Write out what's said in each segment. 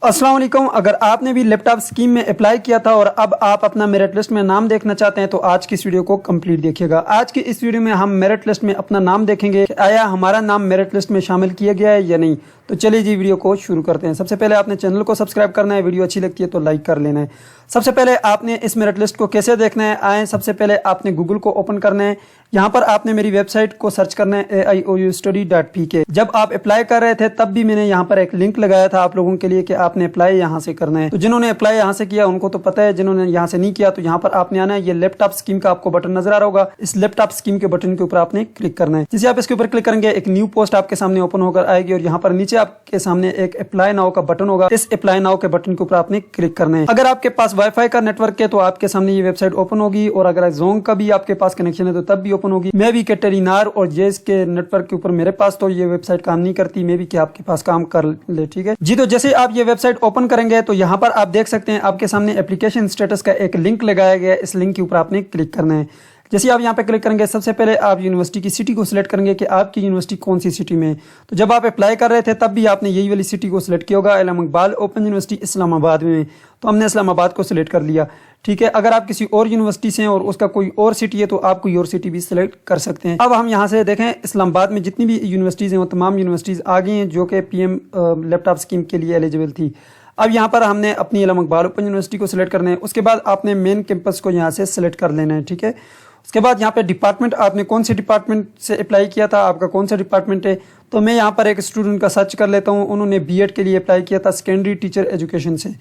अस्सलाम वालेकुम। अगर आपने भी लैपटॉप स्कीम में अप्लाई किया था और अब आप अपना मेरिट लिस्ट में नाम देखना चाहते हैं तो आज की इस वीडियो को कंप्लीट देखिएगा। आज की इस वीडियो में हम मेरिट लिस्ट में अपना नाम देखेंगे कि आया हमारा नाम मेरिट लिस्ट में शामिल किया गया है या नहीं। तो चलिए जी वीडियो को शुरू करते हैं। सबसे पहले आपने चैनल को सब्सक्राइब करना है, वीडियो अच्छी लगती है तो लाइक कर लेना है। सबसे पहले आपने इस मेरिट लिस्ट को कैसे देखना है, आए सबसे पहले आपने गूगल को ओपन करना है। यहाँ पर आपने मेरी वेबसाइट को सर्च करना है AIOUstudy.pk। जब आप अप्लाई कर रहे थे तब भी मैंने यहाँ पर एक लिंक लगाया था आप लोगों के लिए कि आपने अप्लाई यहाँ से करना है। तो जिन्होंने अप्लाई यहाँ से किया उनको तो पता है, जिन्होंने यहाँ से नहीं किया तो यहाँ पर आपने आना है। ये लैपटॉप स्कीम का आपको बटन नजर आ रहा होगा, इस लैपटॉप स्कीम के बटन के ऊपर आपने क्लिक करना है। जैसे आप इसके ऊपर क्लिक करेंगे एक न्यू पोस्ट आपके सामने ओपन होकर आएगी और यहाँ पर नीचे आपके सामने एक अप्लाई नाउ का बटन होगा। इस अप्लाई नाउ के बटन के ऊपर आपने क्लिक करना है। अगर आपके पास वाईफाई का नेटवर्क है तो आपके सामने ये वेबसाइट ओपन होगी और अगर जोंग का भी आपके पास कनेक्शन है तो तब भी ओपन होगी। मैं भी टेलीनार और जेस के नेटवर्क के ऊपर मेरे पास तो ये वेबसाइट काम नहीं करती, मैं भी कि आपके पास काम कर ले। ठीक है जी। तो जैसे आप ये वेबसाइट ओपन करेंगे तो यहाँ पर आप देख सकते हैं आपके सामने एप्लीकेशन स्टेटस का एक लिंक लगाया गया है। इस लिंक के ऊपर आपने क्लिक करना है। जैसे आप यहाँ पे क्लिक करेंगे सबसे पहले आप यूनिवर्सिटी की सिटी को सिलेक्ट करेंगे कि आपकी यूनिवर्सिटी कौन सी सिटी में है। तो जब आप अप्लाई कर रहे थे तब भी आपने यही वाली सिटी को सिलेक्ट किया होगा, इल्म इकबाल ओपन यूनिवर्सिटी इस्लामाबाद में। तो हमने इस्लामाबाद को सिलेक्ट कर लिया। ठीक है, अगर आप किसी और यूनिवर्सिटी से हैं और उसका कोई और सिटी है तो आप कोई और सिटी भी सिलेक्ट कर सकते हैं। अब हम यहाँ से देखें इस्लामाबाद में जितनी भी यूनिवर्सिटीज़ हैं वो तमाम यूनिवर्सिटीज़ आ गई हैं जो कि PM लैपटॉप स्कीम के लिए एलिजिबल थी। अब यहाँ पर हमने अपनी इल्म इकबाल ओपन यूनिवर्सिटी को सिलेक्ट करना है। उसके बाद आपने मेन कैंपस को यहाँ से सिलेक्ट कर लेना है। ठीक है, उसके बाद यहाँ पे डिपार्टमेंट, आपने कौन से डिपार्टमेंट से अप्लाई किया था, आपका कौन सा डिपार्टमेंट है। तो मैं यहाँ पर एक स्टूडेंट का सर्च कर लेता हूँ, उन्होंने B.Ed के लिए अप्लाई किया था सेकेंडरी टीचर एजुकेशन से।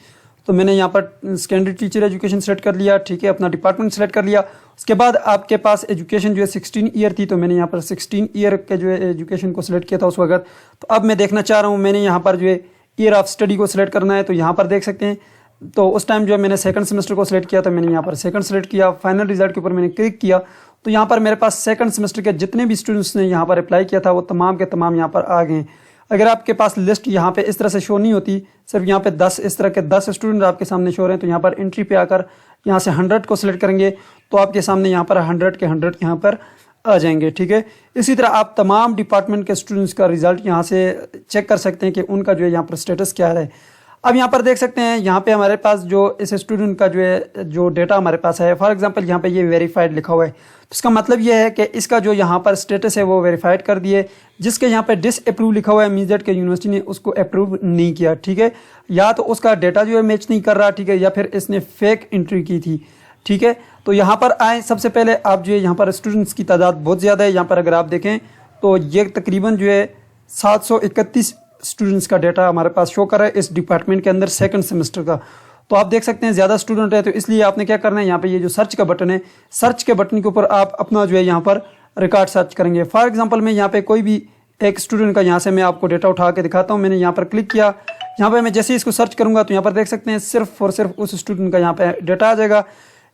तो मैंने यहाँ पर सेकेंडरी टीचर एजुकेशन सेलेक्ट कर लिया। ठीक है, अपना डिपार्टमेंट सेलेक्ट कर लिया। उसके बाद आपके पास एजुकेशन जो है 16 ईयर थी, तो मैंने यहाँ पर 16 ईयर के जो है एजुकेशन को सिलेक्ट किया था उस वक्त। तो अब मैं देखना चाह रहा हूँ, मैंने यहाँ पर जो है ईयर ऑफ स्टडी को सिलेक्ट करना है। तो यहाँ पर देख सकते हैं, तो उस टाइम जो है मैंने सेकंड सेमेस्टर को सिलेक्ट किया, तो मैंने यहाँ पर सेकंड सेलेक्ट किया। फाइनल रिजल्ट के ऊपर मैंने क्लिक किया तो यहाँ पर मेरे पास सेकंड सेमेस्टर के जितने भी स्टूडेंट्स ने यहाँ पर अप्लाई किया था वो तमाम के तमाम यहाँ पर आ गए हैं। अगर आपके पास लिस्ट यहाँ पे इस तरह से शो नहीं होती, सिर्फ यहाँ पे 10 इस तरह के 10 स्टूडेंट आपके सामने शो रहे हैं, तो यहाँ पर एंट्री पे आकर यहाँ से 100 को सिलेक्ट करेंगे तो आपके सामने यहाँ पर 100 के 100 यहाँ पर आ जाएंगे। ठीक है, इसी तरह आप तमाम डिपार्टमेंट के स्टूडेंट्स का रिजल्ट यहाँ से चेक कर सकते हैं कि उनका जो है यहाँ पर स्टेटस क्या है। अब यहाँ पर देख सकते हैं, यहाँ पे हमारे पास जो इस स्टूडेंट का जो डेटा हमारे पास है, फॉर एग्जांपल यहाँ पे ये वेरीफाइड लिखा हुआ है। तो इसका मतलब ये है कि इसका जो यहाँ पर स्टेटस है वो वेरीफाइड कर दिए। जिसके यहाँ पे डिसअप्रूव लिखा हुआ है, मीन्स दैट के यूनिवर्सिटी ने उसको अप्रूव नहीं किया। ठीक है, या तो उसका डेटा जो है मैच नहीं कर रहा, ठीक है, या फिर इसने फेक एंट्री की थी। ठीक है, तो यहाँ पर आए सबसे पहले आप जो है यहाँ पर स्टूडेंट्स की तादाद बहुत ज़्यादा है। यहाँ पर अगर आप देखें तो ये तकरीबन जो है 731 स्टूडेंट्स का डेटा हमारे पास शो कर रहा है इस डिपार्टमेंट के अंदर सेकंड सेमेस्टर का। तो आप देख सकते हैं ज़्यादा स्टूडेंट है, तो इसलिए आपने क्या करना है, यहाँ पे ये जो सर्च का बटन है, सर्च के बटन के ऊपर आप अपना जो है यहाँ पर रिकॉर्ड सर्च करेंगे। फॉर एग्जांपल मैं यहाँ पे कोई भी एक स्टूडेंट का यहाँ से मैं आपको डेटा उठा के दिखाता हूँ। मैंने यहाँ पर क्लिक किया, यहाँ पे मैं जैसे ही इसको सर्च करूँगा तो यहाँ पर देख सकते हैं सिर्फ और सिर्फ उस स्टूडेंट का यहाँ पे डेटा आ जाएगा।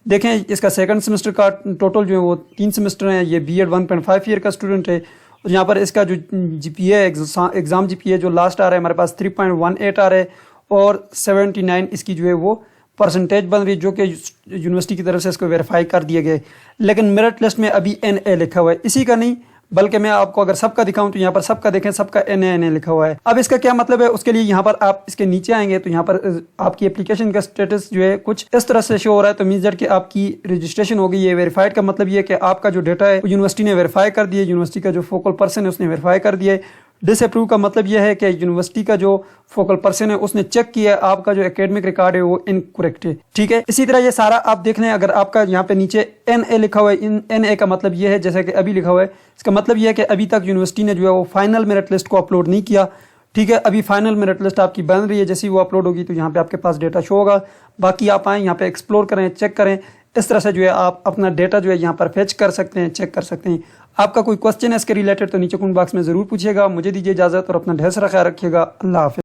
देखें इसका सेकंड सेमेस्टर का टोटल जो है वो 3 सेमेस्टर है। ये B.Ed 1.5 ईयर का स्टूडेंट है और यहाँ पर इसका जो GPA एग्ज़ाम GPA जो लास्ट आ रहा है हमारे पास 3.18 आ रहा है और 79 इसकी जो है वो परसेंटेज बन रही है, जो कि यूनिवर्सिटी की तरफ से इसको वेरीफाई कर दिए गए। लेकिन मेरिट लिस्ट में अभी NA लिखा हुआ है, इसी का नहीं बल्कि मैं आपको अगर सबका दिखाऊं तो यहाँ पर सबका देखें, सबका NA लिखा हुआ है। अब इसका क्या मतलब है, उसके लिए यहाँ पर आप इसके नीचे आएंगे तो यहाँ पर आपकी एप्लीकेशन का स्टेटस जो है कुछ इस तरह से शो हो रहा है। तो मीन्स दैट कि आपकी रजिस्ट्रेशन हो गई है। वेरीफाइड का मतलब ये है कि आपका जो डेटा है यूनिवर्सिटी ने वेरीफाई कर दिया, यूनिवर्सिटी का जो फोकल पर्सन है उसने वेरीफाई कर दिया है। डिसअप्रूव का मतलब यह है कि यूनिवर्सिटी का जो फोकल पर्सन है उसने चेक किया है आपका जो एकेडमिक रिकॉर्ड है वो इनकरेक्ट है। ठीक है, इसी तरह ये सारा आप देख लें। अगर आपका यहाँ पे नीचे NA लिखा हुआ है, NA का मतलब ये है जैसा कि अभी लिखा हुआ है, इसका मतलब ये है कि अभी तक यूनिवर्सिटी ने जो है वो फाइनल मेरिट लिस्ट को अपलोड नहीं किया। ठीक है, अभी फाइनल मेरिट लिस्ट आपकी बन रही है, जैसे ही वो अपलोड होगी तो यहाँ पे आपके पास डेटा शो होगा। बाकी आप आएँ यहाँ पे एक्सप्लोर करें, चेक करें। इस तरह से जो है आप अपना डेटा जो है यहाँ पर फेच कर सकते हैं, चेक कर सकते हैं। आपका कोई क्वेश्चन है इसके रिलेटेड तो नीचे कमेंट बॉक्स में ज़रूर पूछिएगा। मुझे दीजिए इजाज़त और अपना ढेर सारा ख्याल रखिएगा। अल्लाह हाफ़िज़।